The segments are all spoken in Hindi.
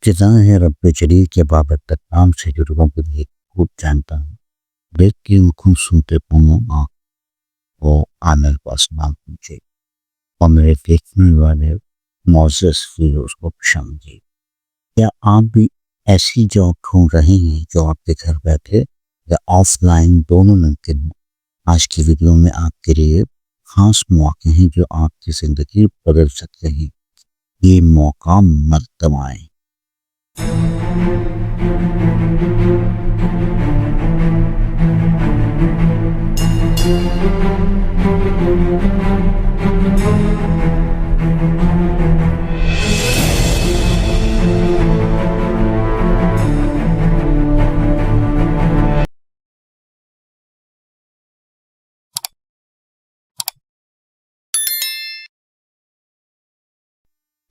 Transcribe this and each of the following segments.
इब्तिदा है रब्बे जलील के बाबत नाम से जो लोगों के लिए खूब जानता हूँ। लेकिन खूब सुनते पुनः वो आमिर पास नाम पूछे और मेरे देखने वाले मोज़ेस व्यूअर्स को समझे। क्या आप भी ऐसी जॉब ढूंढ रहे हैं जो आपके घर बैठे या ऑफलाइन दोनों मुमकिन हो? आज की वीडियो में आपके लिए खास मौके हैं जो आपकी ज़िंदगी बदल सकते हैं। ये मौका मत गंवाएं।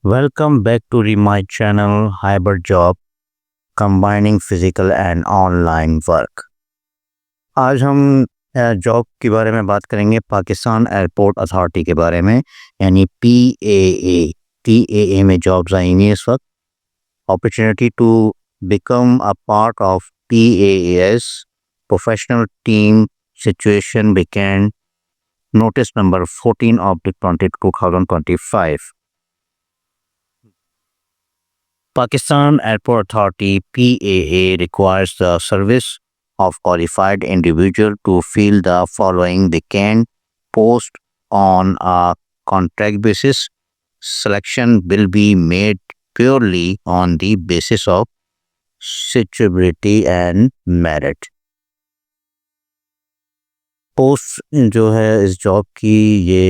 Welcome back to my channel Hybrid Job Combining Physical and Online Work। आज हम जॉब के बारे में बात करेंगे, पाकिस्तान एयरपोर्ट अथॉरिटी के बारे में, यानी PAA में जॉब्स आई हैं इस वक्त। Opportunity to become a part of PAAS professional team situation vacant, notice number 14/2025। Pakistan Airport Authority PAA requires the service of qualified individual to fill the following vacant post on a contract basis. Selection will be made purely on the basis of suitability and merit. Post जो है इस जॉब की, ये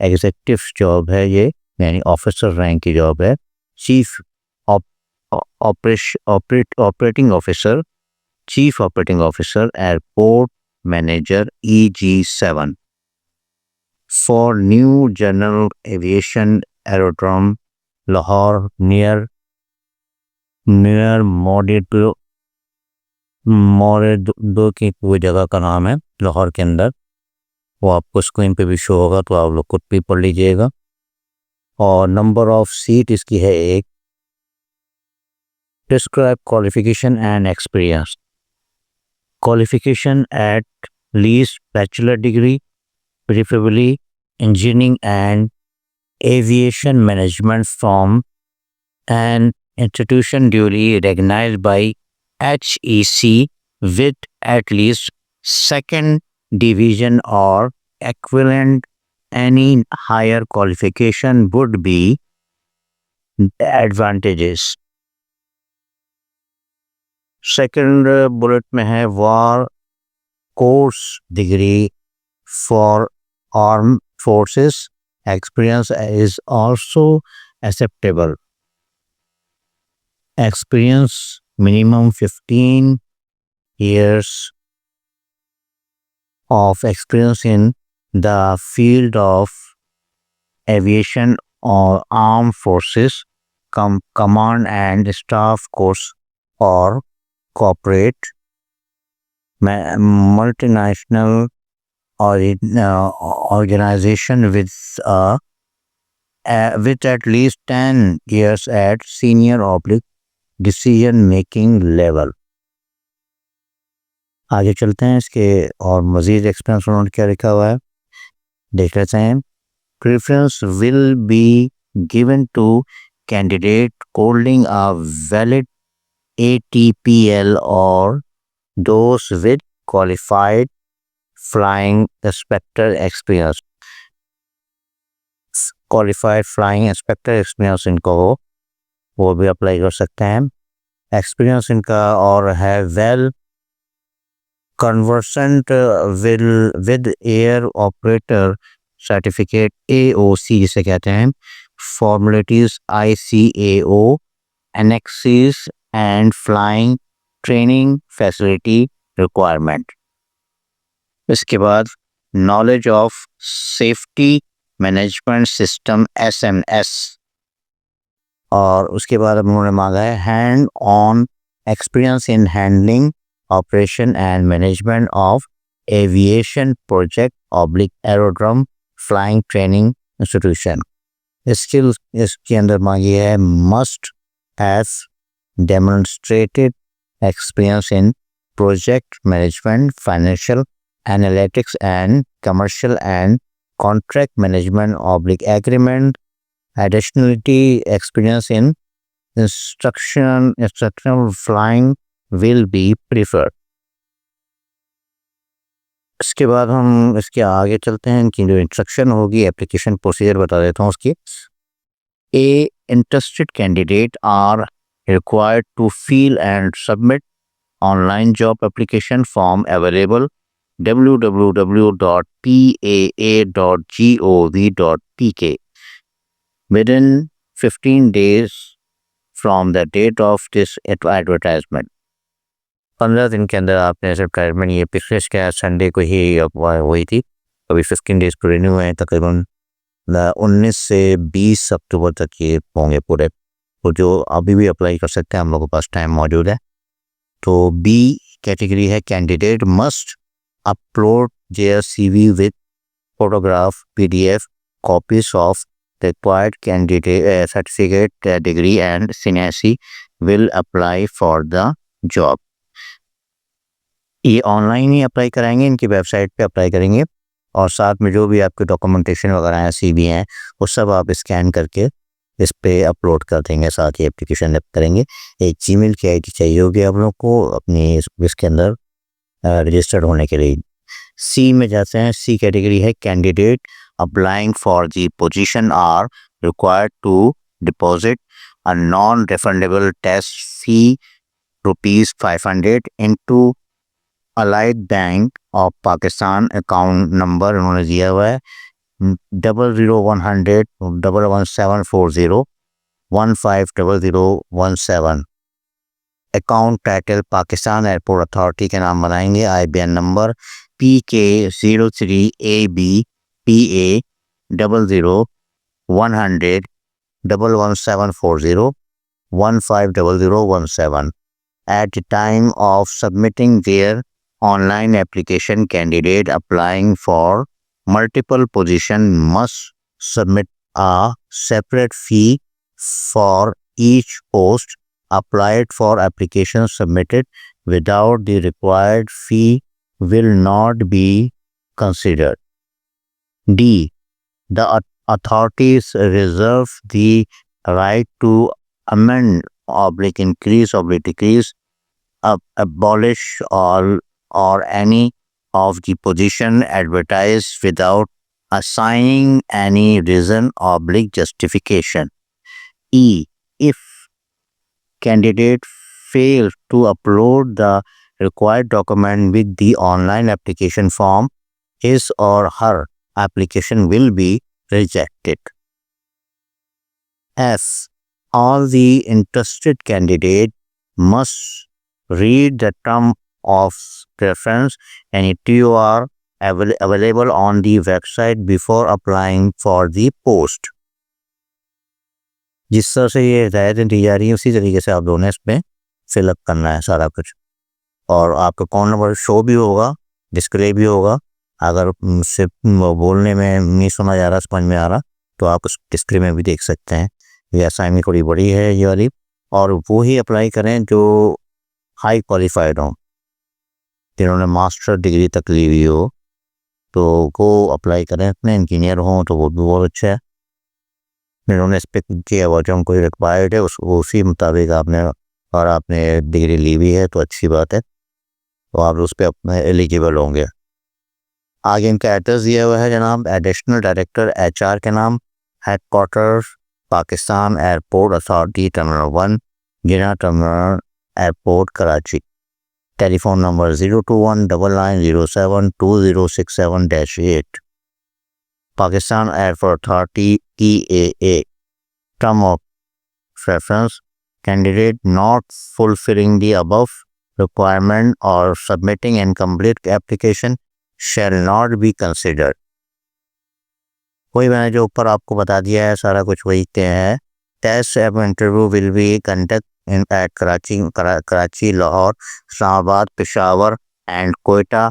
एग्जीक्यूटिव जॉब है, ये यानी ऑफिसर रैंक की जॉब है। Chief operating officer, chief operating officer, airport manager EG7 for new general aviation aerodrome Lahore near मोरेदो की कोई जगह का नाम है लाहौर के अंदर। वो आपको स्क्रीन पे भी शो होगा, तो आप लोग खुद भी पढ़ लीजिएगा। और नंबर ऑफ सीट इसकी है 1। Describe qualification and experience. Qualification at least bachelor degree, preferably engineering and aviation management from an institution duly recognized by HEC with at least second division or equivalent. Any higher qualification would be advantageous. Second bullet में है war course degree for arm forces, experience is also acceptable. Experience minimum 15 years of experience in the field of aviation or armed forces, command and staff course or corporate, multinational organization with at least 10 years at senior decision making level। आगे चलते हैं इसके और मज़ीद एक्सपीरियंस उन्होंने क्या लिखा हुआ है देख लेते हैं। Preference will be given to candidate holding a valid ATPL or those with qualified flying inspector experience। qualified flying inspector experience इनको हो, वो भी अप्लाई कर सकते हैं। एक्सपीरियंस इनका और है well conversant with air operator certificate AOC जिसे कहते हैं, formalities ICAO, एनेक्सिस and flying training facility requirement। इसके बाद knowledge of safety management system SMS, और उसके बाद उन्होंने मांगा है hand on experience in handling operation and management of aviation project aerodrome flying training institution। Skill इसके अंदर मांगी है must has demonstrated experience in project management, financial analytics, and commercial and contract management agreement. Additionally, experience in instructional flying will be preferred. इसके बाद हम इसके आगे चलते हैं। इनकी जो इंस्ट्रक्शन होगी, एप्लीकेशन प्रोसीजर बता देता हूँ उसकी। A interested candidate are required to fill and submit online job application form available www.paa.gov.pk within 15 days from the date of this advertisement. 15 दिन के अंदर आपने एडवर्टाइजमेंट, ये पिछले क्या संडे को ही हुई थी, अभी 15 डेज पूरे नहीं हुए हैं, तकरीबन 19 से 20 अक्टूबर तक ये होंगे पूरे। तो जो अभी भी अप्लाई कर सकते हैं, हम लोगों के पास टाइम मौजूद है। तो बी कैटेगरी है, candidate must upload their CV with photograph, PDF copies of required candidate certificate, degree and CNAC will apply for the job. ये ऑनलाइन ही अप्लाई कराएंगे, इनकी वेबसाइट पे अप्लाई करेंगे, और साथ में जो भी आपके डॉक्यूमेंटेशन वगैरह हैं, CV हैं, वो सब आप स्कैन करके इस पे अपलोड कर देंगे, साथ ही एप्लीकेशन करेंगे। एक जीमेल की ID चाहिए होगी आप लोग को अपनी इसके अंदर रजिस्टर्ड होने के लिए। सी में जाते हैं। सी कैटेगरी है, candidate applying for the position are required to deposit a non refundable test fee ₹500 into allied bank of Pakistan account number उन्होंने दिया हुआ है 0010011740 150017। Account title Pakistan airport authority के नाम बनाएंगे। IBN नंबर PK03AB PA0010111740 150017। At the time of submitting their online application, candidate applying for multiple position must submit a separate fee for each post applied for. Application submitted without the required fee will not be considered. D. The authorities reserve the right to amend, increase, decrease, abolish or any of the position advertised without assigning any reason justification. E. If candidate fails to upload the required document with the online application form, his or her application will be rejected. F. All the interested candidate must read the term of reference and TOR available on the website before applying for the post. जिस तरह से ये हिदायतें दी जा रही हैं, उसी तरीके से आप दोनों इसमें फिलअप करना है सारा कुछ, और आपका अकाउंट नंबर शो भी होगा, डिस्प्ले भी होगा। अगर सिर्फ बोलने में नहीं सुना जा रहा, समझ में आ रहा, तो आप उस डिस्प्ले में भी देख सकते हैं। ये असाइनमेंट थोड़ी बड़ी है ये वाली, और वो ही अप्लाई करें जो हाई क्वालिफाइड हों, जिन्होंने मास्टर डिग्री तक ली हुई हो, तो वो अप्लाई करें। अपने इंजीनियर हों तो वो भी बहुत अच्छा है। जिन्होंने स्पेक किया हुआ जो हमको रिक्वायर्ड है उसी मुताबिक आपने डिग्री ली हुई है तो अच्छी बात है, तो आप उस पर अपने एलिजिबल होंगे। आगे इनका एड्रेस दिया हुआ है जनाब, एडिशनल डायरेक्टर HR के नाम, headquarters Pakistan airport authority terminal 1 Jinnah terminal airport Karachi. Telephone number 02199072067-8। Pakistan airport authority PAA। Term of reference, candidate not fulfilling the above requirement or submitting incomplete application shall not be considered. वही मैंने जो ऊपर आपको बता दिया है सारा कुछ वही है। Test interview will be conduct in at Karachi, Lahore, Islamabad, Peshawar and Quetta,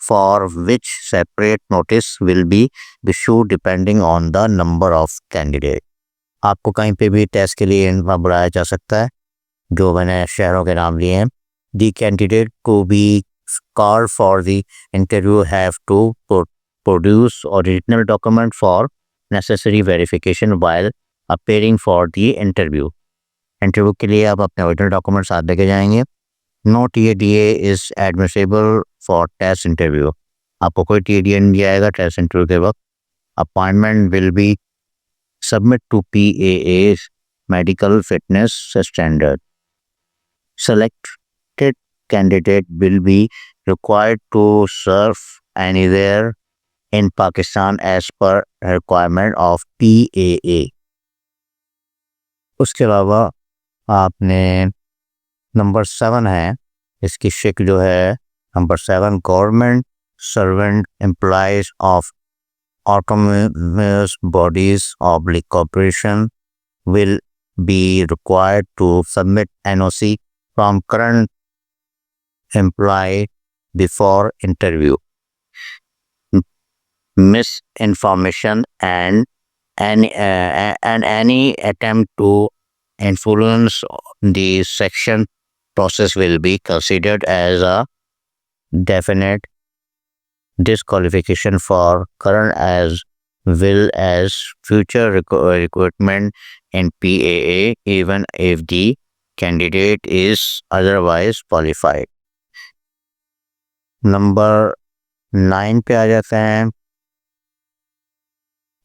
for which separate notice will be issued depending on the number of candidate. आपको कहीं पे भी टेस्ट के लिए बुलाया जा सकता है, जो मैंने शहरों के नाम लिए हैं। दी कैंडिडेट को B called for the interview have to produce original document for necessary verification while appearing for the interview. इंटरव्यू के लिए आप अपने ओरिजिनल डॉक्यूमेंट साथ लेके जाएंगे। No TADA is admissible for test interview. आपको कोई TADA नहीं दिया जाएगा टेस्ट इंटरव्यू के वक्त। Appointment will be submit to PAA medical fitness standard. Selected candidate will be required to serve anywhere in Pakistan as per requirement of PAA. उसके अलावा आपने नंबर 7 है, इसकी शिक जो है number 7, government servant employees of autonomous bodies of the corporation will be required to submit NOC from current employee before interview. Misinformation and any attempt to influence the selection process will be considered as a definite disqualification for current as well as future recruitment in PAA, even if the candidate is otherwise qualified. Number 9 पे आ जाते हैं।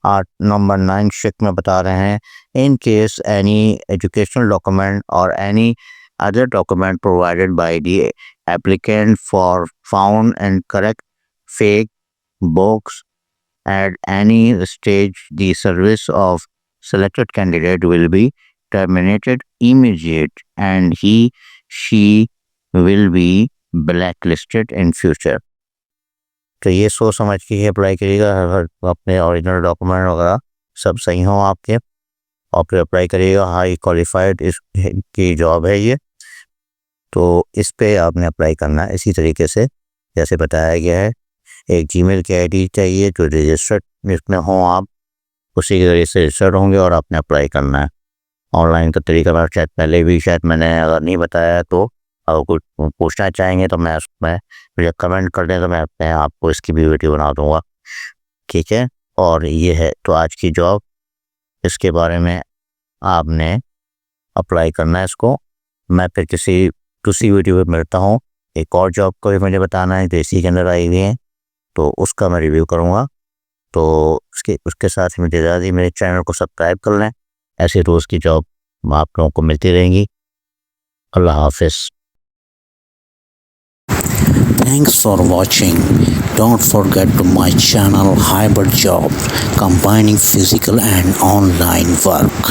8 नंबर 9 शिक में बता रहे हैं, in case any educational document और any other document provided by the applicant for found incorrect, fake, box at any stage, the service of selected candidate will be terminated immediate and she will be blacklisted in future. तो ये सोच समझ के ही अप्लाई करिएगा। हर अपने ओरिजिनल डॉक्यूमेंट वगैरह सब सही हों आपके, और फिर अप्लाई करिएगा। हाई क्वालिफाइड की जॉब है ये, तो इस पे आपने अप्लाई करना है इसी तरीके से जैसे बताया गया है। एक जीमेल की आईडी चाहिए जो रजिस्टर्ड जिसमें हो, आप उसी के जरिए से रजिस्टर्ड होंगे और आपने अप्लाई करना है। ऑनलाइन का तरीका मैं शायद पहले भी मैंने अगर नहीं बताया तो अगर कुछ पूछना चाहेंगे तो मैं उसमें मुझे कमेंट कर दें तो मैं अपने आपको इसकी भी वीडियो बना दूँगा, ठीक है। और ये है तो आज की जॉब, इसके बारे में आपने अप्लाई करना है इसको। मैं फिर किसी दूसरी वीडियो में मिलता हूँ। एक और जॉब को भी मुझे बताना है जो इसी के अंदर आई हुई है, तो उसका मैं रिव्यू करूँगा। तो उसके साथ ही मुझे ज़्यादा मेरे चैनल को सब्सक्राइब कर लें, ऐसे रोज़ की जॉब आप लोगों को मिलती रहेंगी। अल्लाह हाफिज़। Thanks for watching. Don't forget to my channel Hybrid Job, combining physical and online work.